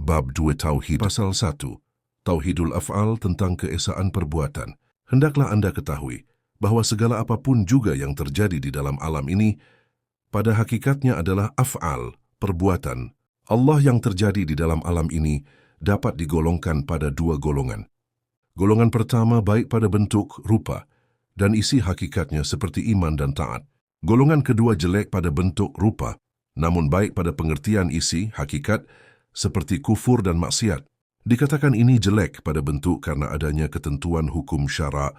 Bab 2 Tauhid Pasal 1 Tauhidul Af'al tentang keesaan perbuatan. Hendaklah Anda ketahui bahwa segala apapun juga yang terjadi di dalam alam ini pada hakikatnya adalah af'al, perbuatan. Allah yang terjadi di dalam alam ini dapat digolongkan pada dua golongan. Golongan pertama baik pada bentuk, rupa, dan isi hakikatnya seperti iman dan taat. Golongan kedua jelek pada bentuk, rupa, namun baik pada pengertian isi, hakikat, seperti kufur dan maksiat. Dikatakan ini jelek pada bentuk karena adanya ketentuan hukum syara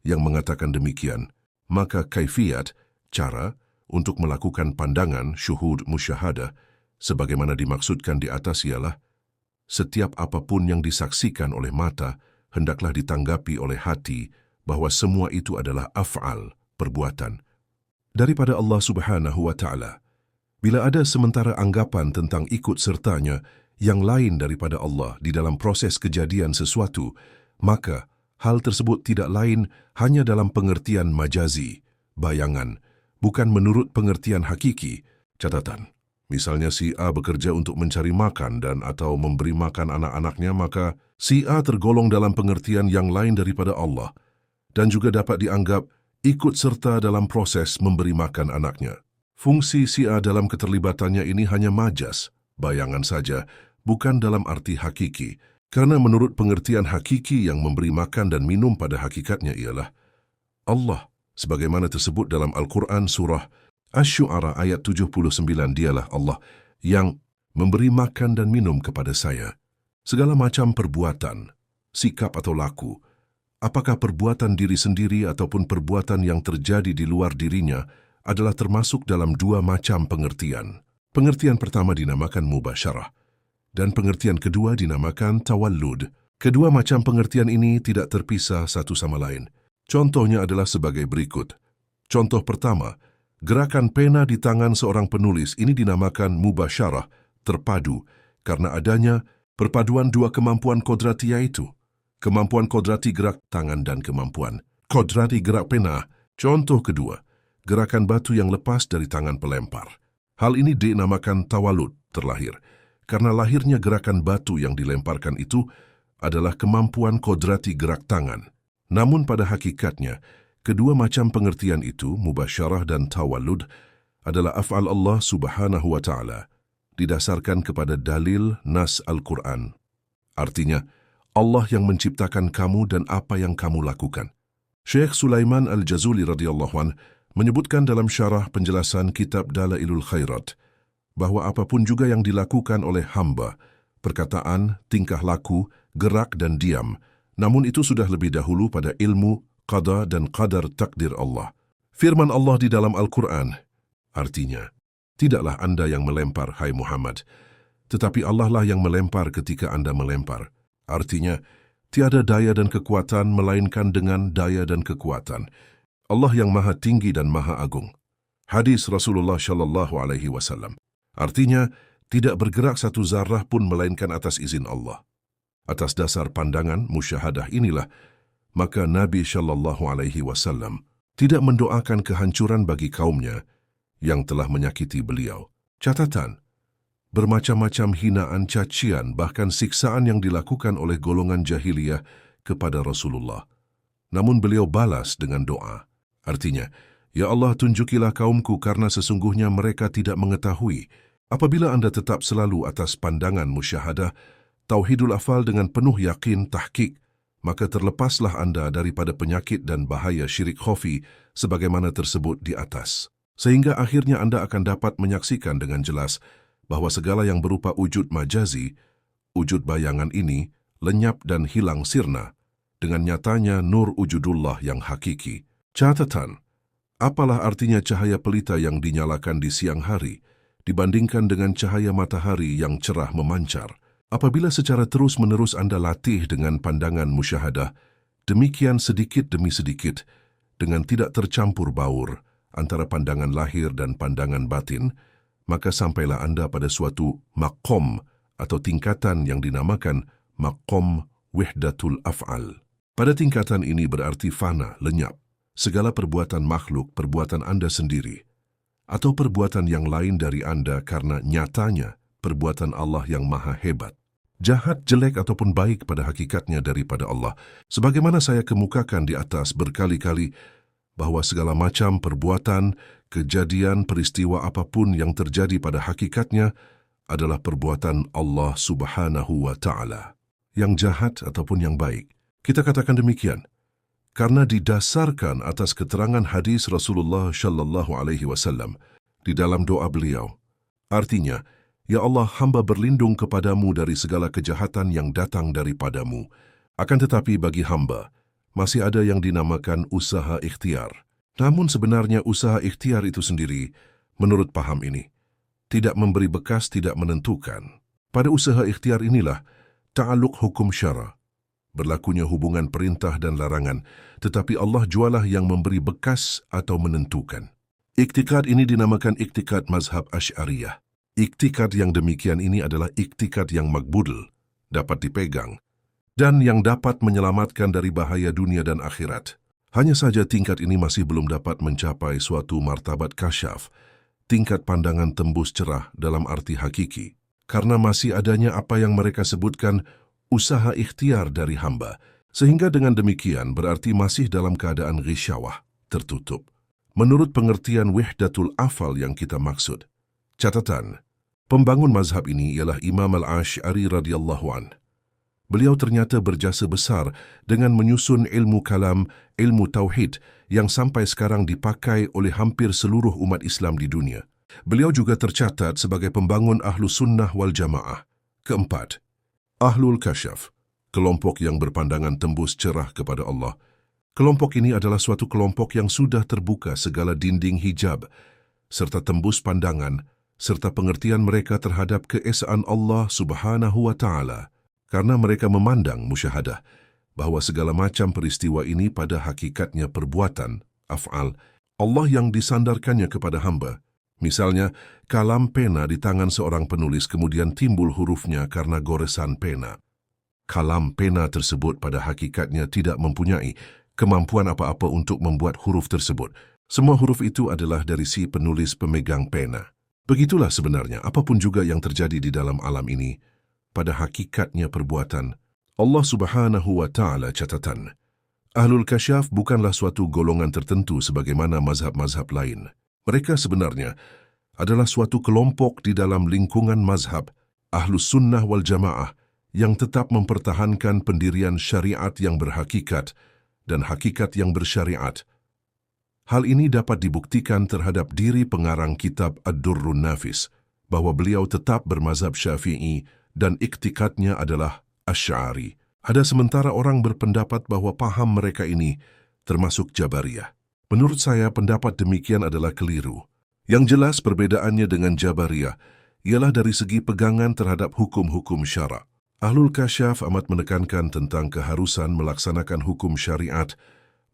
yang mengatakan demikian. Maka kaifiat, cara, untuk melakukan pandangan, syuhud, musyahadah, sebagaimana dimaksudkan di atas ialah, setiap apapun yang disaksikan oleh mata, hendaklah ditanggapi oleh hati bahwa semua itu adalah af'al, perbuatan, daripada Allah Subhanahu wa Ta'ala. Bila ada sementara anggapan tentang ikut sertanya yang lain daripada Allah di dalam proses kejadian sesuatu, maka hal tersebut tidak lain hanya dalam pengertian majazi, bayangan, bukan menurut pengertian hakiki. Catatan, misalnya si A bekerja untuk mencari makan dan atau memberi makan anak-anaknya, maka si A tergolong dalam pengertian yang lain daripada Allah dan juga dapat dianggap ikut serta dalam proses memberi makan anaknya. Fungsi si A dalam keterlibatannya ini hanya majas, bayangan saja, bukan dalam arti hakiki. Karena menurut pengertian hakiki yang memberi makan dan minum pada hakikatnya ialah Allah. Sebagaimana tersebut dalam Al-Quran surah Asy-Syu'ara ayat 79, dialah Allah yang memberi makan dan minum kepada saya. Segala macam perbuatan, sikap atau laku, apakah perbuatan diri sendiri ataupun perbuatan yang terjadi di luar dirinya, adalah termasuk dalam dua macam pengertian. Pengertian pertama dinamakan mubasyarah, dan pengertian kedua dinamakan tawallud. Kedua macam pengertian ini tidak terpisah satu sama lain. Contohnya adalah sebagai berikut. Contoh pertama, gerakan pena di tangan seorang penulis ini dinamakan mubasyarah, terpadu, karena adanya perpaduan dua kemampuan kodrati, yaitu kemampuan kodrati gerak tangan dan kemampuan kodrati gerak pena. Contoh kedua, gerakan batu yang lepas dari tangan pelempar. Hal ini dinamakan tawallud, terlahir, karena lahirnya gerakan batu yang dilemparkan itu adalah kemampuan kodrati gerak tangan. Namun pada hakikatnya, kedua macam pengertian itu, mubasyarah dan tawallud, adalah af'al Allah Subhanahu wa Ta'ala, didasarkan kepada dalil nas Al-Quran. Artinya, Allah yang menciptakan kamu dan apa yang kamu lakukan. Syekh Sulaiman Al-Jazuli radhiyallahu anhu menyebutkan dalam syarah penjelasan kitab Dalailul Khairat bahwa apapun juga yang dilakukan oleh hamba, perkataan, tingkah laku, gerak dan diam, namun itu sudah lebih dahulu pada ilmu, qada dan qadar takdir Allah. Firman Allah di dalam Al-Quran, artinya, tidaklah Anda yang melempar, hai Muhammad, tetapi Allah lah yang melempar ketika Anda melempar. Artinya, tiada daya dan kekuatan melainkan dengan daya dan kekuatan Allah yang maha tinggi dan maha agung. Hadis Rasulullah Shallallahu Alaihi Wasallam. Artinya, tidak bergerak satu zarah pun melainkan atas izin Allah. Atas dasar pandangan musyahadah inilah, maka Nabi Shallallahu Alaihi Wasallam tidak mendoakan kehancuran bagi kaumnya yang telah menyakiti beliau. Catatan, bermacam-macam hinaan, cacian, bahkan siksaan yang dilakukan oleh golongan jahiliyah kepada Rasulullah. Namun beliau balas dengan doa. Artinya, ya Allah, tunjukilah kaumku karena sesungguhnya mereka tidak mengetahui. Apabila Anda tetap selalu atas pandangan musyahadah, tauhidul afal dengan penuh yakin tahqiq, maka terlepaslah Anda daripada penyakit dan bahaya syirik khafi sebagaimana tersebut di atas. Sehingga akhirnya Anda akan dapat menyaksikan dengan jelas bahwa segala yang berupa wujud majazi, wujud bayangan ini, lenyap dan hilang sirna, dengan nyatanya nur wujudullah yang hakiki. Catatan, apalah artinya cahaya pelita yang dinyalakan di siang hari dibandingkan dengan cahaya matahari yang cerah memancar? Apabila secara terus-menerus Anda latih dengan pandangan musyahadah, demikian sedikit demi sedikit, dengan tidak tercampur baur antara pandangan lahir dan pandangan batin, maka sampailah Anda pada suatu maqam atau tingkatan yang dinamakan maqam wahdatul af'al. Pada tingkatan ini berarti fana, lenyap, segala perbuatan makhluk, perbuatan Anda sendiri, atau perbuatan yang lain dari Anda karena nyatanya perbuatan Allah yang maha hebat. jahat, jelek ataupun baik pada hakikatnya daripada Allah. Sebagaimana saya kemukakan di atas berkali-kali, bahwa segala macam perbuatan, kejadian, peristiwa apapun yang terjadi pada hakikatnya adalah perbuatan Allah Subhanahu wa Ta'ala. Yang jahat ataupun yang baik. Kita katakan demikian karena didasarkan atas keterangan hadis Rasulullah Shallallahu Alaihi Wasallam di dalam doa beliau. Artinya, Ya Allah, hamba berlindung kepadamu dari segala kejahatan yang datang daripadamu. Akan tetapi bagi hamba, masih ada yang dinamakan usaha ikhtiar. Namun sebenarnya usaha ikhtiar itu sendiri, menurut paham ini, tidak memberi bekas, tidak menentukan. Pada usaha ikhtiar inilah ta'alluq hukum syara, berlakunya hubungan perintah dan larangan, tetapi Allah jualah yang memberi bekas atau menentukan. Iktikad ini dinamakan iktikad mazhab Asy'ariyah. Iktikad yang demikian ini adalah iktikad yang makbul, dapat dipegang, dan yang dapat menyelamatkan dari bahaya dunia dan akhirat. Hanya saja tingkat ini masih belum dapat mencapai suatu martabat kasyaf, tingkat pandangan tembus cerah dalam arti hakiki, karena masih adanya apa yang mereka sebutkan usaha ikhtiar dari hamba, sehingga dengan demikian berarti masih dalam keadaan ghisyawah, tertutup. Menurut pengertian wihdatul afal yang kita maksud. Catatan, pembangun mazhab ini ialah Imam Al-Asy'ari radhiyallahu anh. Beliau ternyata berjasa besar dengan menyusun ilmu kalam, ilmu tauhid yang sampai sekarang dipakai oleh hampir seluruh umat Islam di dunia. Beliau juga tercatat sebagai pembangun Ahlus Sunnah wal Jamaah. Keempat, Ahlul Kasyaf, kelompok yang berpandangan tembus cerah kepada Allah. Kelompok ini adalah suatu kelompok yang sudah terbuka segala dinding hijab, serta tembus pandangan, serta pengertian mereka terhadap keesaan Allah Subhanahu wa Ta'ala, karena mereka memandang musyahadah bahwa segala macam peristiwa ini pada hakikatnya perbuatan, af'al, Allah yang disandarkannya kepada hamba. Misalnya, kalam pena di tangan seorang penulis kemudian timbul hurufnya karena goresan pena. Kalam pena tersebut pada hakikatnya tidak mempunyai kemampuan apa-apa untuk membuat huruf tersebut. Semua huruf itu adalah dari si penulis pemegang pena. Begitulah sebenarnya apapun juga yang terjadi di dalam alam ini, pada hakikatnya perbuatan Allah Subhanahu wa Ta'ala. Catatan, Ahlul Kasyaf bukanlah suatu golongan tertentu sebagaimana mazhab-mazhab lain. Mereka sebenarnya adalah suatu kelompok di dalam lingkungan mazhab Ahlus Sunnah wal Jamaah yang tetap mempertahankan pendirian syariat yang berhakikat dan hakikat yang bersyariat. Hal ini dapat dibuktikan terhadap diri pengarang kitab Ad-Durrun Nafis, bahwa beliau tetap bermazhab Syafi'i dan iktikadnya adalah Asy'ari. Ada sementara orang berpendapat bahwa paham mereka ini termasuk Jabariyah. Menurut saya, pendapat demikian adalah keliru. Yang jelas perbedaannya dengan Jabariyah ialah dari segi pegangan terhadap hukum-hukum syara'. Ahlul Kasyaf amat menekankan tentang keharusan melaksanakan hukum syariat,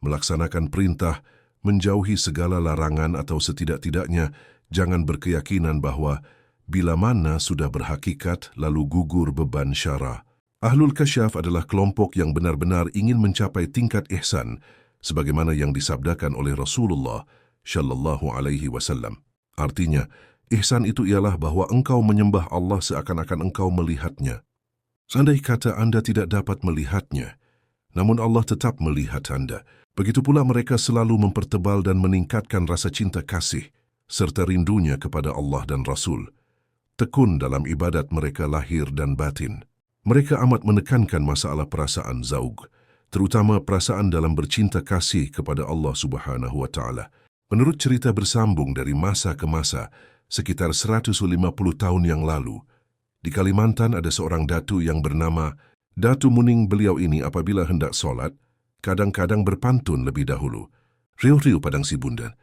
melaksanakan perintah, menjauhi segala larangan atau setidak-tidaknya jangan berkeyakinan bahwa bila mana sudah berhakikat lalu gugur beban syara'. Ahlul Kasyaf adalah kelompok yang benar-benar ingin mencapai tingkat ihsan sebagaimana yang disabdakan oleh Rasulullah Shallallahu Alaihi Wasallam. Artinya, ihsan itu ialah bahwa engkau menyembah Allah seakan-akan engkau melihatnya. Seandai kata Anda tidak dapat melihatnya, namun Allah tetap melihat Anda. Begitu pula mereka selalu mempertebal dan meningkatkan rasa cinta kasih serta rindunya kepada Allah dan Rasul. Tekun dalam ibadat mereka lahir dan batin. Mereka amat menekankan masalah perasaan zaug, terutama perasaan dalam bercinta kasih kepada Allah Subhanahu wa Ta'ala. Menurut cerita bersambung dari masa ke masa, sekitar 150 tahun yang lalu, di Kalimantan ada seorang datu yang bernama Datu Muning. Beliau ini apabila hendak solat, kadang-kadang berpantun lebih dahulu. Riuh-riuh padang si bunda,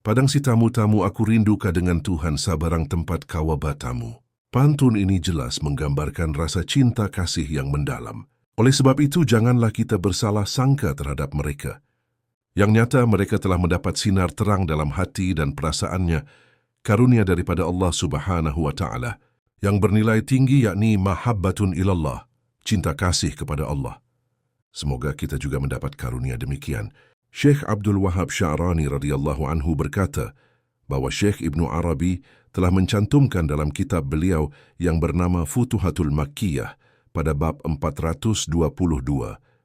padang si tamu-tamu, aku rindu dengan Tuhan sabarang tempat kawabatamu. Pantun ini jelas menggambarkan rasa cinta kasih yang mendalam. Oleh sebab itu, janganlah kita bersalah sangka terhadap mereka. Yang nyata mereka telah mendapat sinar terang dalam hati dan perasaannya, karunia daripada Allah Subhanahu wa Ta'ala, yang bernilai tinggi yakni mahabbatun ilallah, cinta kasih kepada Allah. Semoga kita juga mendapat karunia demikian. Syekh Abdul Wahab Sya'rani radhiyallahu anhu berkata bahwa Syekh Ibnu Arabi telah mencantumkan dalam kitab beliau yang bernama Futuhatul Makkiyah pada bab 422,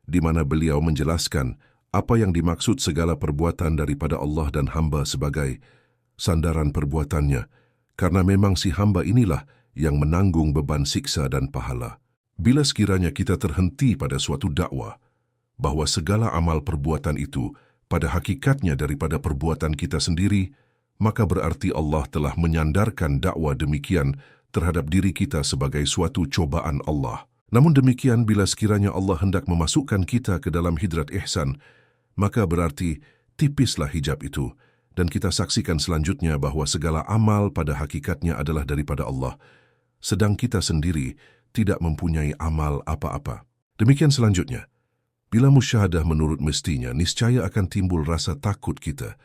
di mana beliau menjelaskan apa yang dimaksud segala perbuatan daripada Allah dan hamba sebagai sandaran perbuatannya, karena memang si hamba inilah yang menanggung beban siksa dan pahala. Bila sekiranya kita terhenti pada suatu dakwah, bahwa segala amal perbuatan itu pada hakikatnya daripada perbuatan kita sendiri, maka berarti Allah telah menyandarkan dakwah demikian terhadap diri kita sebagai suatu cobaan Allah. Namun demikian, bila sekiranya Allah hendak memasukkan kita ke dalam hidrat ihsan, maka berarti tipislah hijab itu, dan kita saksikan selanjutnya bahwa segala amal pada hakikatnya adalah daripada Allah, sedang kita sendiri tidak mempunyai amal apa-apa. Demikian selanjutnya, bila musyahadah menurut mestinya, niscaya akan timbul rasa takut kita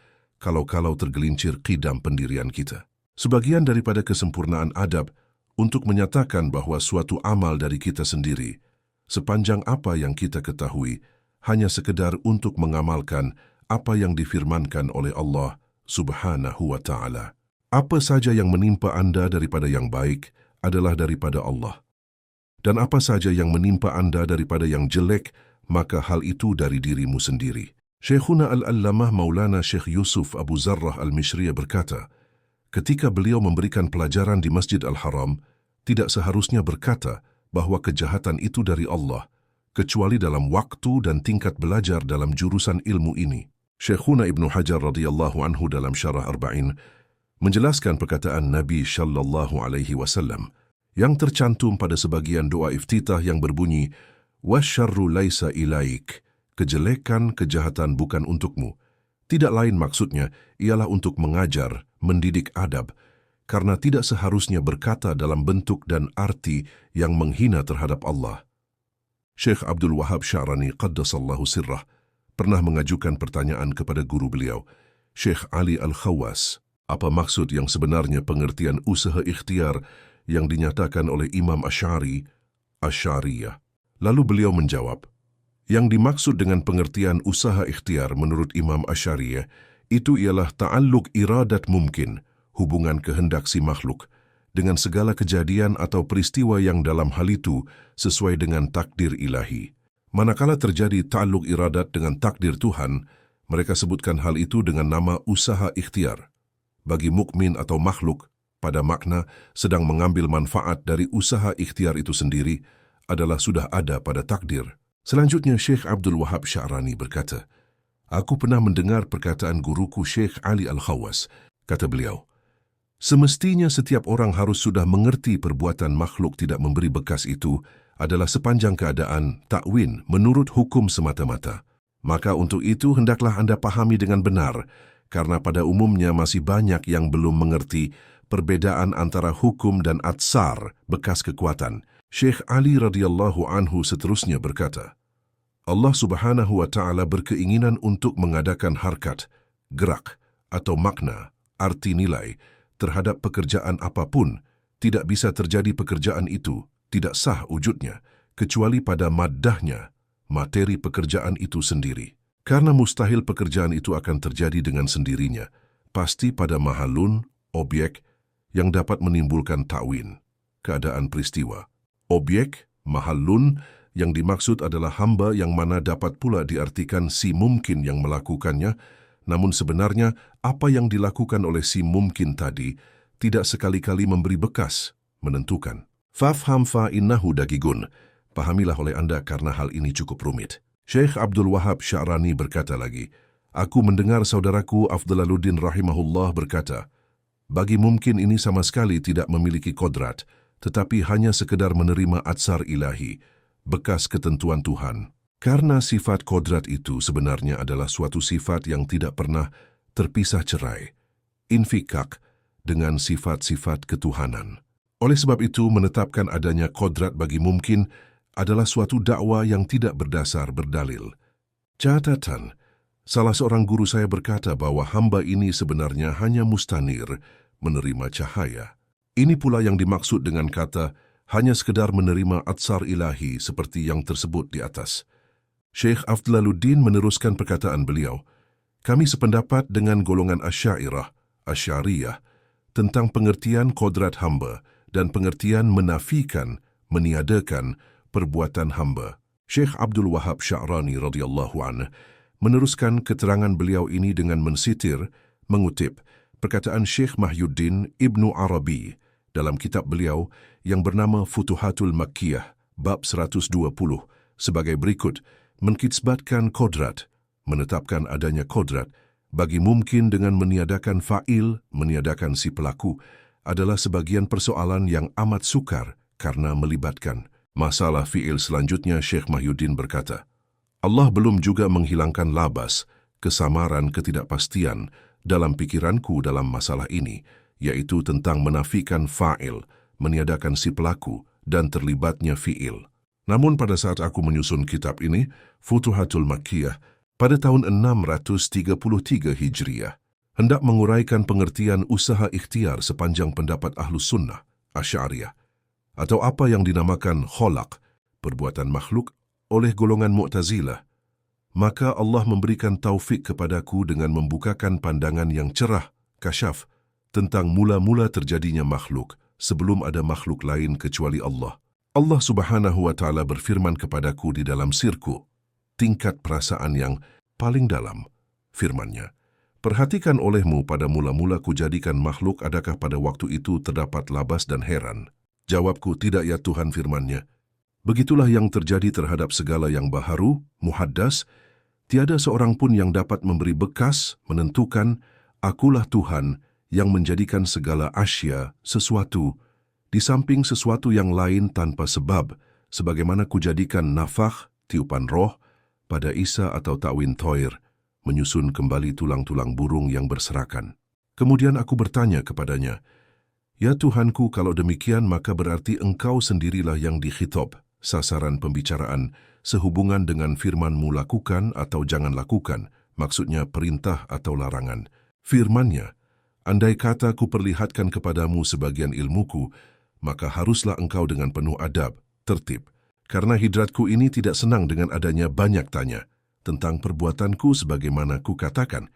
kalau-kalau tergelincir qidam pendirian kita. Sebagian daripada kesempurnaan adab untuk menyatakan bahwa suatu amal dari kita sendiri, sepanjang apa yang kita ketahui, hanya sekedar untuk mengamalkan apa yang difirmankan oleh Allah Subhanahu wa Ta'ala. Apa saja yang menimpa Anda daripada yang baik adalah daripada Allah. Dan apa saja yang menimpa Anda daripada yang jelek, maka hal itu dari dirimu sendiri. Syekhuna Al-Allamah Maulana Syekh Yusuf Abu Zarrah Al-Mishriyah berkata, ketika beliau memberikan pelajaran di Masjid Al-Haram, tidak seharusnya berkata bahwa kejahatan itu dari Allah, kecuali dalam waktu dan tingkat belajar dalam jurusan ilmu ini. Syekhuna Ibnu Hajar radhiyallahu anhu dalam Syarah Arba'in menjelaskan perkataan Nabi sallallahu alaihi wasallam yang tercantum pada sebagian doa iftitah yang berbunyi, "Wasyarru laisa ilaik," kejelekan, kejahatan bukan untukmu. Tidak lain maksudnya ialah untuk mengajar, mendidik adab, karena tidak seharusnya berkata dalam bentuk dan arti yang menghina terhadap Allah. Syekh Abdul Wahab Sya'rani Qaddasallahu Sirrah pernah mengajukan pertanyaan kepada guru beliau, Syekh Ali Al-Khawas, apa maksud yang sebenarnya pengertian usaha ikhtiar yang dinyatakan oleh Imam Asy'ari, Asy'ariyah. Lalu beliau menjawab, yang dimaksud dengan pengertian usaha ikhtiar menurut Imam Asy'ariyah itu ialah ta'alluq iradat mungkin, hubungan kehendak si makhluk, dengan segala kejadian atau peristiwa yang dalam hal itu sesuai dengan takdir ilahi. Manakala terjadi ta'alluq iradat dengan takdir Tuhan, mereka sebutkan hal itu dengan nama usaha ikhtiar. Bagi mukmin atau makhluk, pada makna sedang mengambil manfaat dari usaha ikhtiar itu sendiri adalah sudah ada pada takdir. Selanjutnya, Syekh Abdul Wahab Sya'rani berkata, aku pernah mendengar perkataan guruku Syekh Ali Al-Khawas. Kata beliau, semestinya setiap orang harus sudah mengerti perbuatan makhluk tidak memberi bekas itu adalah sepanjang keadaan takwin menurut hukum semata-mata. Maka untuk itu hendaklah Anda pahami dengan benar, karena pada umumnya masih banyak yang belum mengerti perbedaan antara hukum dan atsar, bekas kekuatan. Syekh Ali radhiyallahu anhu seterusnya berkata, Allah Subhanahu wa Ta'ala berkeinginan untuk mengadakan harkat, gerak, atau makna, arti nilai, terhadap pekerjaan apapun. Tidak bisa terjadi pekerjaan itu, tidak sah wujudnya, kecuali pada maddahnya, materi pekerjaan itu sendiri. Karena mustahil pekerjaan itu akan terjadi dengan sendirinya, pasti pada mahalun, objek, yang dapat menimbulkan ta'win, keadaan peristiwa. Objek, mahallun, yang dimaksud adalah hamba yang mana dapat pula diartikan si mungkin yang melakukannya, namun sebenarnya apa yang dilakukan oleh si mungkin tadi tidak sekali-kali memberi bekas, menentukan. Fafham fa'innahu dagigun, pahamilah oleh Anda karena hal ini cukup rumit. Syekh Abdul Wahab Sya'rani berkata lagi, aku mendengar saudaraku Afdalaluddin rahimahullah berkata, bagi mungkin ini sama sekali tidak memiliki kodrat, tetapi hanya sekedar menerima atsar ilahi, bekas ketentuan Tuhan. Karena sifat kodrat itu sebenarnya adalah suatu sifat yang tidak pernah terpisah cerai, infikak dengan sifat-sifat ketuhanan. Oleh sebab itu, menetapkan adanya kodrat bagi mungkin adalah suatu dakwah yang tidak berdasar berdalil. Catatan, salah seorang guru saya berkata bahwa hamba ini sebenarnya hanya mustanir, menerima cahaya. Ini pula yang dimaksud dengan kata hanya sekedar menerima atsar ilahi seperti yang tersebut di atas. Syekh Afdalaluddin meneruskan perkataan beliau, kami sependapat dengan golongan Asy'ariyah, Asy'ariyah, tentang pengertian kodrat hamba dan pengertian menafikan, meniadakan perbuatan hamba. Syekh Abdul Wahab Sya'rani radhiyallahu anhu meneruskan keterangan beliau ini dengan mensitir, mengutip perkataan Syekh Mahyuddin Ibnu Arabi dalam kitab beliau yang bernama Futuhatul Makkiyah, bab 120, sebagai berikut, menkitsbatkan kodrat, menetapkan adanya kodrat, bagi mungkin dengan meniadakan fa'il, meniadakan si pelaku, adalah sebagian persoalan yang amat sukar karena melibatkan masalah fi'il. Selanjutnya Syekh Mahyuddin berkata, Allah belum juga menghilangkan labas, kesamaran, ketidakpastian dalam pikiranku dalam masalah ini, yaitu tentang menafikan fa'il, meniadakan si pelaku, dan terlibatnya fi'il. Namun pada saat aku menyusun kitab ini, Futuhatul Makkiyah, pada tahun 633 Hijriah, hendak menguraikan pengertian usaha ikhtiar sepanjang pendapat Ahlus Sunnah, Asy'ariyah, atau apa yang dinamakan kholaq, perbuatan makhluk, oleh golongan Mu'tazilah. Maka Allah memberikan taufik kepadaku dengan membukakan pandangan yang cerah, kasyaf, tentang mula-mula terjadinya makhluk sebelum ada makhluk lain kecuali Allah. Allah Subhanahu wa Ta'ala berfirman kepadaku di dalam sirku, tingkat perasaan yang paling dalam, firman-Nya, perhatikan olehmu pada mula-mula kujadikan makhluk, adakah pada waktu itu terdapat labas dan heran? Jawabku, tidak ya Tuhan, firman-Nya. Begitulah yang terjadi terhadap segala yang baharu, muhaddas, tiada seorang pun yang dapat memberi bekas, menentukan, akulah Tuhan yang menjadikan segala asya, sesuatu, di samping sesuatu yang lain tanpa sebab, sebagaimana kujadikan nafakh, tiupan roh, pada Isa atau Ta'win Thoir, menyusun kembali tulang-tulang burung yang berserakan. Kemudian aku bertanya kepadanya, ya Tuhanku, kalau demikian maka berarti Engkau sendirilah yang dikhitab, sasaran pembicaraan, sehubungan dengan firman-Mu lakukan atau jangan lakukan, maksudnya perintah atau larangan. Firman-Nya, andai kata ku perlihatkan kepadamu sebagian ilmuku, maka haruslah engkau dengan penuh adab, tertib. Karena hidratku ini tidak senang dengan adanya banyak tanya tentang perbuatanku sebagaimana ku katakan.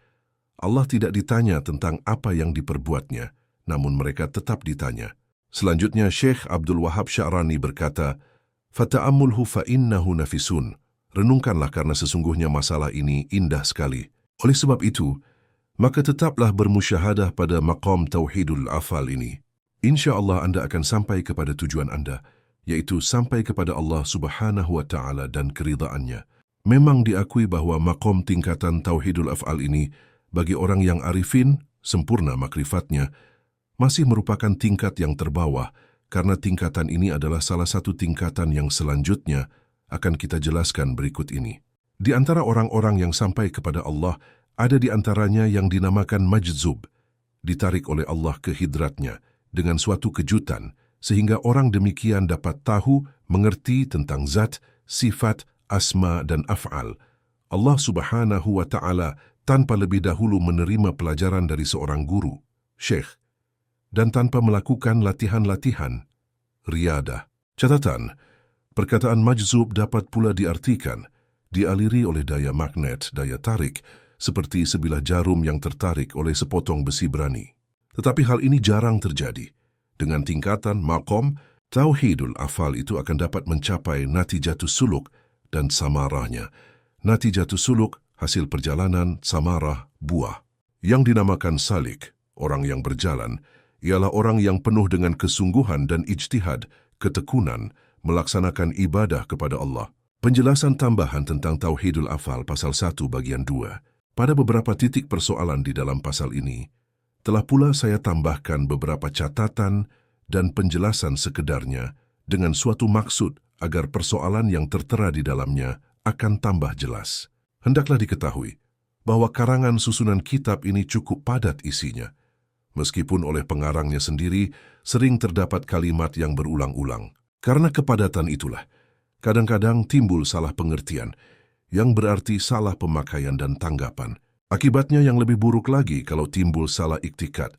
Allah tidak ditanya tentang apa yang diperbuatnya, namun mereka tetap ditanya. Selanjutnya Syekh Abdul Wahab Sya'rani berkata, Fata'ammulhu fa'innahu nafisun. Renungkanlah karena sesungguhnya masalah ini indah sekali. Oleh sebab itu, maka tetaplah bermusyahadah pada maqam Tauhidul Afal ini. Insya Allah Anda akan sampai kepada tujuan Anda, yaitu sampai kepada Allah Subhanahu wa Ta'ala dan keridhaannya. Memang diakui bahwa maqam tingkatan Tauhidul Af'al ini bagi orang yang arifin, sempurna makrifatnya, masih merupakan tingkat yang terbawah, karena tingkatan ini adalah salah satu tingkatan yang selanjutnya akan kita jelaskan berikut ini. Di antara orang-orang yang sampai kepada Allah, ada di antaranya yang dinamakan majzub, ditarik oleh Allah ke hidratnya dengan suatu kejutan, sehingga orang demikian dapat tahu, mengerti tentang zat, sifat, asma dan af'al Allah Subhanahu wa Ta'ala tanpa lebih dahulu menerima pelajaran dari seorang guru, syekh, dan tanpa melakukan latihan-latihan, riyadah. Catatan, perkataan majzub dapat pula diartikan, dialiri oleh daya magnet, daya tarik, seperti sebilah jarum yang tertarik oleh sepotong besi berani. Tetapi hal ini jarang terjadi. Dengan tingkatan maqam, Tauhidul Afal itu akan dapat mencapai natijatus suluk dan samarahnya. Natijatus suluk, hasil perjalanan, samarah, buah. Yang dinamakan salik, orang yang berjalan, ialah orang yang penuh dengan kesungguhan dan ijtihad, ketekunan, melaksanakan ibadah kepada Allah. Penjelasan tambahan tentang Tauhidul Afal pasal 1 bagian 2. Pada beberapa titik persoalan di dalam pasal ini, telah pula saya tambahkan beberapa catatan dan penjelasan sekedarnya dengan suatu maksud agar persoalan yang tertera di dalamnya akan tambah jelas. Hendaklah diketahui bahwa karangan susunan kitab ini cukup padat isinya, meskipun oleh pengarangnya sendiri sering terdapat kalimat yang berulang-ulang. Karena kepadatan itulah, kadang-kadang timbul salah pengertian, yang berarti salah pemakaian dan tanggapan. Akibatnya yang lebih buruk lagi kalau timbul salah iktikad,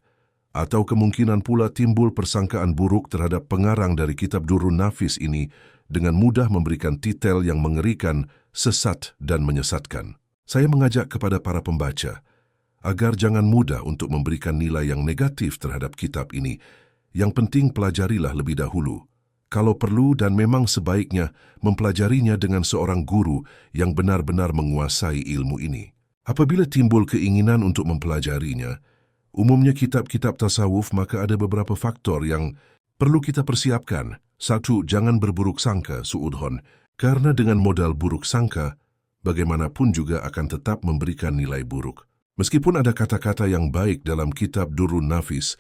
atau kemungkinan pula timbul persangkaan buruk terhadap pengarang dari kitab Durrun Nafis ini dengan mudah memberikan titel yang mengerikan, sesat dan menyesatkan. Saya mengajak kepada para pembaca agar jangan mudah untuk memberikan nilai yang negatif terhadap kitab ini. Yang penting pelajarilah lebih dahulu, Kalau perlu dan memang sebaiknya mempelajarinya dengan seorang guru yang benar-benar menguasai ilmu ini. Apabila timbul keinginan untuk mempelajarinya, umumnya kitab-kitab tasawuf, maka ada beberapa faktor yang perlu kita persiapkan. 1. Jangan berburuk sangka, suudhon, karena dengan modal buruk sangka, bagaimanapun juga akan tetap memberikan nilai buruk. Meskipun ada kata-kata yang baik dalam kitab Durrun Nafis,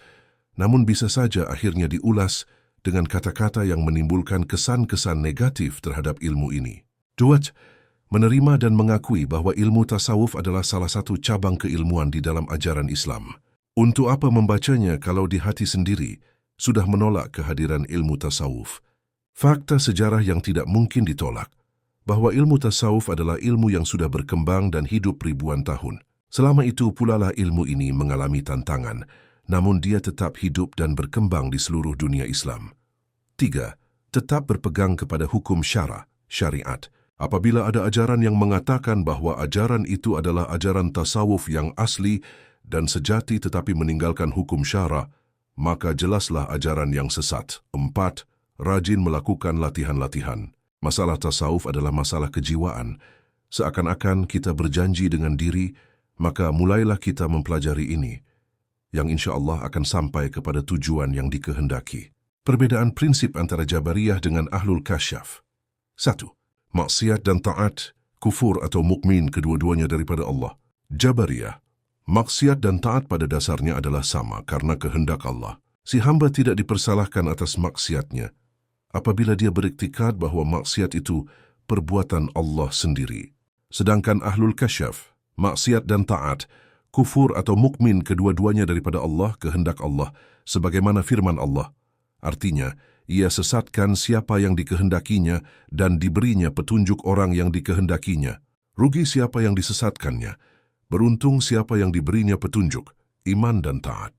namun bisa saja akhirnya diulas dengan kata-kata yang menimbulkan kesan-kesan negatif terhadap ilmu ini. 2. Menerima dan mengakui bahwa ilmu tasawuf adalah salah satu cabang keilmuan di dalam ajaran Islam. Untuk apa membacanya kalau di hati sendiri sudah menolak kehadiran ilmu tasawuf? Fakta sejarah yang tidak mungkin ditolak, bahwa ilmu tasawuf adalah ilmu yang sudah berkembang dan hidup ribuan tahun. Selama itu pula lah ilmu ini mengalami tantangan, namun dia tetap hidup dan berkembang di seluruh dunia Islam. 3. Tetap berpegang kepada hukum syariat. Apabila ada ajaran yang mengatakan bahwa ajaran itu adalah ajaran tasawuf yang asli dan sejati tetapi meninggalkan hukum syara, maka jelaslah ajaran yang sesat. 4. Rajin melakukan latihan-latihan. Masalah tasawuf adalah masalah kejiwaan. Seakan-akan kita berjanji dengan diri, maka mulailah kita mempelajari ini, yang insya Allah akan sampai kepada tujuan yang dikehendaki. Perbedaan prinsip antara Jabariyah dengan Ahlul Kasyaf. 1. Maksiat dan taat, kufur atau mukmin, kedua-duanya daripada Allah. Jabariyah, maksiat dan taat pada dasarnya adalah sama karena kehendak Allah. Si hamba tidak dipersalahkan atas maksiatnya apabila dia beriktikad bahwa maksiat itu perbuatan Allah sendiri. Sedangkan Ahlul Kasyaf, maksiat dan taat, kufur atau mukmin, kedua-duanya daripada Allah, kehendak Allah, sebagaimana firman Allah. Artinya, ia sesatkan siapa yang dikehendakinya dan diberinya petunjuk orang yang dikehendakinya. Rugi siapa yang disesatkannya. Beruntung siapa yang diberinya petunjuk, iman dan taat.